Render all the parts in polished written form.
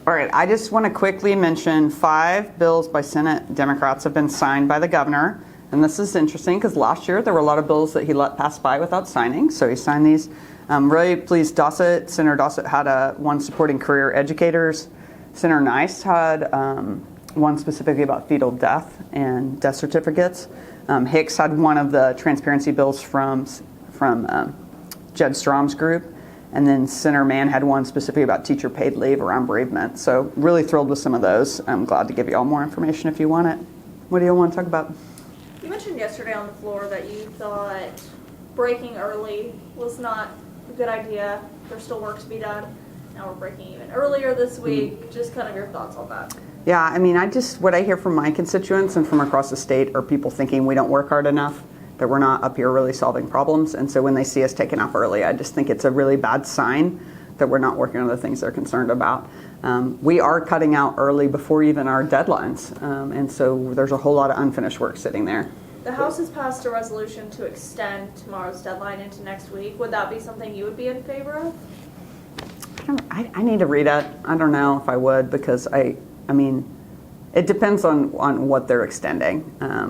All right, I just want to quickly mention 5 bills by Senate Democrats have been signed by the governor. And this is interesting because last year there were a lot of bills that he let pass by without signing. So he signed these. Really pleased Senator Dossett had one supporting career educators. Senator Nice had one specifically about fetal death and death certificates. Hicks had one of the transparency bills from Jed Strom's group. And then Senator Mann had one specifically about teacher paid leave around bereavement. So really thrilled with some of those. I'm glad to give you all more information if you want it. What do you want to talk about? You mentioned yesterday on the floor that you thought breaking early was not a good idea. There's still work to be done. Now we're breaking even earlier this week. Just kind of your thoughts on that. Yeah, I mean, what I hear from my constituents and from across the state are people thinking we don't work hard enough, that we're not up here really solving problems. And so when they see us taking off early, I just think it's a really bad sign that we're not working on the things they're concerned about. We are cutting out early before even our deadlines. And so there's a whole lot of unfinished work sitting there. The House has passed a resolution to extend tomorrow's deadline into next week. Would that be something you would be in favor of? I need to read it. I don't know if I would, because I mean, it depends on what they're extending,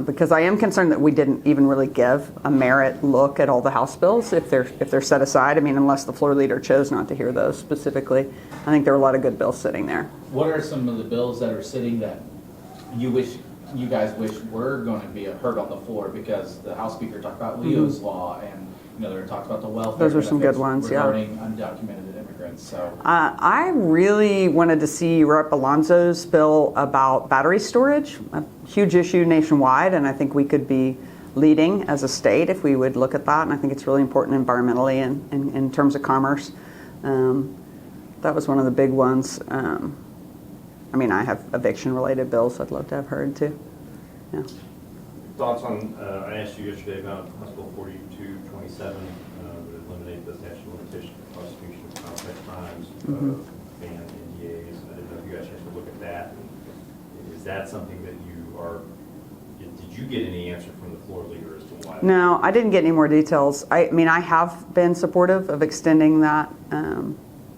because I am concerned that we didn't even really give a merit look at all the House bills if they're set aside. I mean, unless the floor leader chose not to hear those specifically. I think there are a lot of good bills sitting there. What are some of the bills that are sitting that you guys wish were going to be heard on the floor? Because the House Speaker talked about Leo's law, and there talked about the welfare. Those are some good ones, regarding undocumented immigrants. So I really wanted to see Rep. Alonzo's bill about battery storage, a huge issue nationwide, and I think we could be leading as a state if we would look at that. And I think it's really important environmentally and in terms of commerce. That was one of the big ones. I mean, I have eviction-related bills I'd love to have heard too. Yeah. Thoughts on, I asked you yesterday about House Bill 4227, that eliminate the statute of limitations for prosecution of complex crimes, ban NDAs. I didn't know if you guys had to look at that. Is that something that did you get any answer from the floor leader as to why? No, I didn't get any more details. I mean, I have been supportive of extending that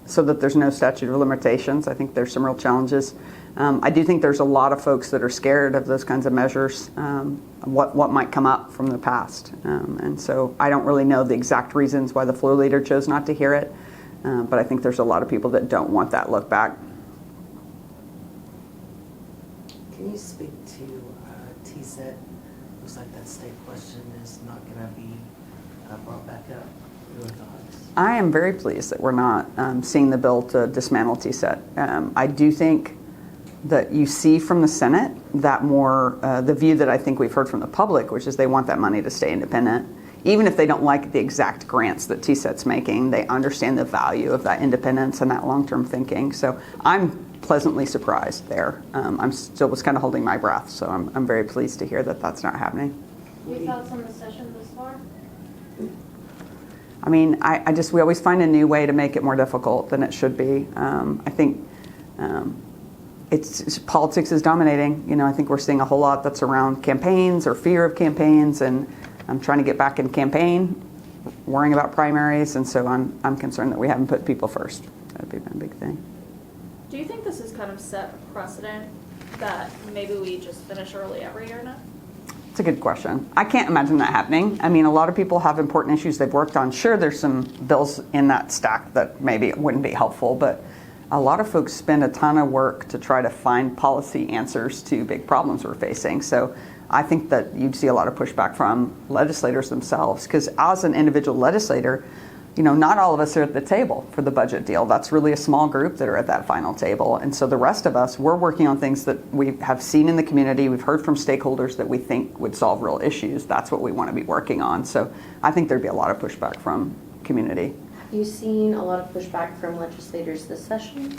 so that there's no statute of limitations. I think there's some real challenges. I do think there's a lot of folks that are scared of those kinds of measures, what might come up from the past. And so I don't really know the exact reasons why the floor leader chose not to hear it, but I think there's a lot of people that don't want that look back. Can you speak to TSET? Looks like that state question is not going to be brought back up. Your thoughts? I am very pleased that we're not seeing the bill to dismantle TSET. I do think that you see from the Senate that more the view that I think we've heard from the public, which is they want that money to stay independent. Even if they don't like the exact grants that TSET's making, they understand the value of that independence and that long-term thinking. So I'm pleasantly surprised there. I'm still was kind of holding my breath, so I'm very pleased to hear that that's not happening. Your thoughts on the session this far? I mean, we always find a new way to make it more difficult than it should be. I think it's politics is dominating. I think we're seeing a whole lot that's around campaigns or fear of campaigns, and I'm trying to get back in campaign, worrying about primaries, and so I'm concerned that we haven't put people first. That'd be a big thing. Do you think this has kind of set a precedent that maybe we just finish early every year now? It's a good question. I can't imagine that happening. I mean, a lot of people have important issues they've worked on. Sure, there's some bills in that stack that maybe wouldn't be helpful, but a lot of folks spend a ton of work to try to find policy answers to big problems we're facing. So I think that you'd see a lot of pushback from legislators themselves, because as an individual legislator, not all of us are at the table for the budget deal. That's really a small group that are at that final table. And so the rest of us, we're working on things that we have seen in the community. We've heard from stakeholders that we think would solve real issues. That's what we want to be working on. So I think there'd be a lot of pushback from community. Have you seen a lot of pushback from legislators this session?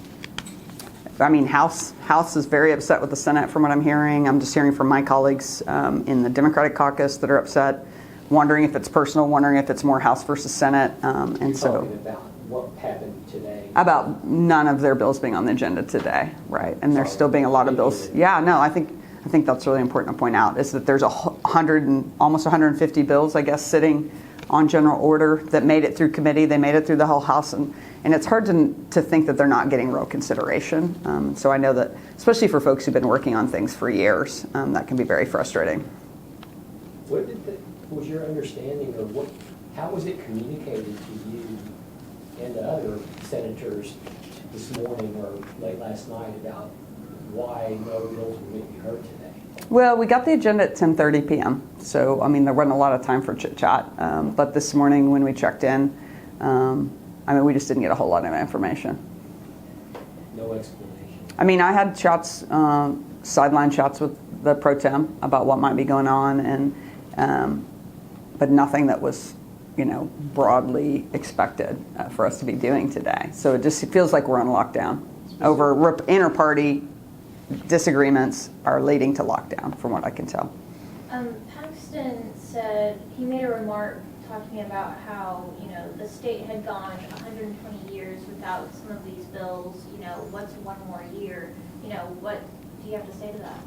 I mean, House is very upset with the Senate from what I'm hearing. I'm just hearing from my colleagues in the Democratic caucus that are upset, wondering if it's personal, wondering if it's more House versus Senate. And so about what happened today? About none of their bills being on the agenda today, right? And there's still being a lot of bills. Yeah, no, I think that's really important to point out, is that there's almost 150 bills, I guess, sitting on general order that made it through committee. They made it through the whole House And it's hard to think that they're not getting real consideration. So I know that, especially for folks who've been working on things for years, that can be very frustrating. What was your understanding of how was it communicated to you and to other senators this morning or late last night about why no bills were going to be heard today? Well, we got the agenda at 10:30 p.m. So, I mean, there wasn't a lot of time for chit-chat. But this morning when we checked in, we just didn't get a whole lot of information. No explanation. I mean, I had chats, sideline chats with the pro tem about what might be going on, and but nothing that was, broadly expected for us to be doing today. So it feels like we're on lockdown. Over inter-party disagreements are leading to lockdown, from what I can tell. Paxton said, he made a remark talking about how, the state had gone 120 years without some of these bills. What's one more year? What do you have to say to that?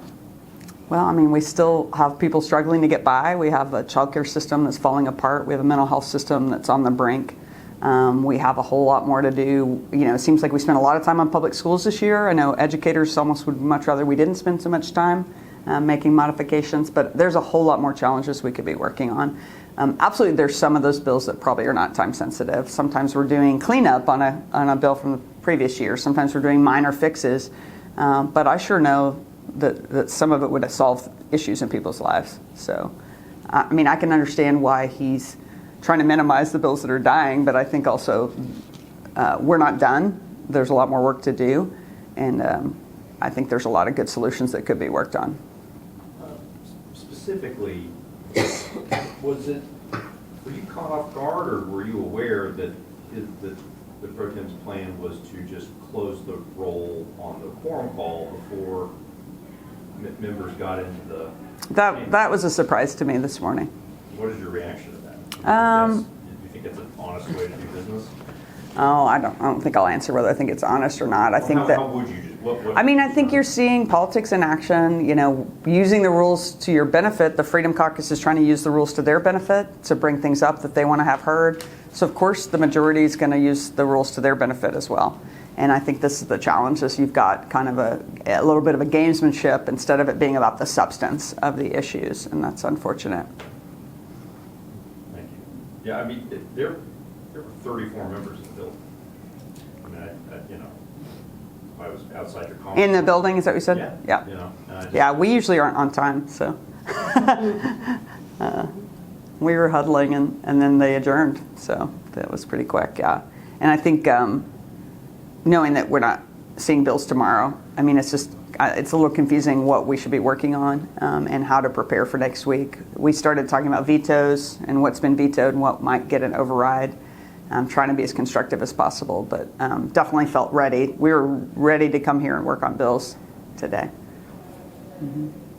Well, I mean, we still have people struggling to get by. We have a childcare system that's falling apart. We have a mental health system that's on the brink. We have a whole lot more to do. It seems like we spent a lot of time on public schools this year. I know educators almost would much rather we didn't spend so much time making modifications, but there's a whole lot more challenges we could be working on. Absolutely, there's some of those bills that probably are not time sensitive. Sometimes we're doing cleanup on a bill from the previous year. Sometimes we're doing minor fixes, but I sure know that some of it would have solved issues in people's lives. So, I mean, I can understand why he's trying to minimize the bills that are dying, but I think also we're not done. There's a lot more work to do, and I think there's a lot of good solutions that could be worked on. Specifically, were you caught off guard, or were you aware that the pro tem's plan was to just close the roll on the quorum call before members got into the... That was a surprise to me this morning. What is your reaction to that? Do you think it's an honest way to do business? Oh, I don't think I'll answer whether I think it's honest or not. I think how would you just... I think you're seeing politics in action, using the rules to your benefit. The Freedom Caucus is trying to use the rules to their benefit to bring things up that they want to have heard. So, of course, the majority is going to use the rules to their benefit as well. And I think this is the challenge, is you've got kind of a little bit of a gamesmanship instead of it being about the substance of the issues, and that's unfortunate. Thank you. Yeah, I mean, there were 34 members in the building. I mean, I was outside your conference. In the building, is that what you said? Yeah. Yeah, we usually aren't on time, so. We were huddling, and then they adjourned, so that was pretty quick, yeah. And I think knowing that we're not seeing bills tomorrow, I mean, it's a little confusing what we should be working on and how to prepare for next week. We started talking about vetoes and what's been vetoed and what might get an override. Trying to be as constructive as possible, but definitely felt ready. We were ready to come here and work on bills today. Mm-hmm.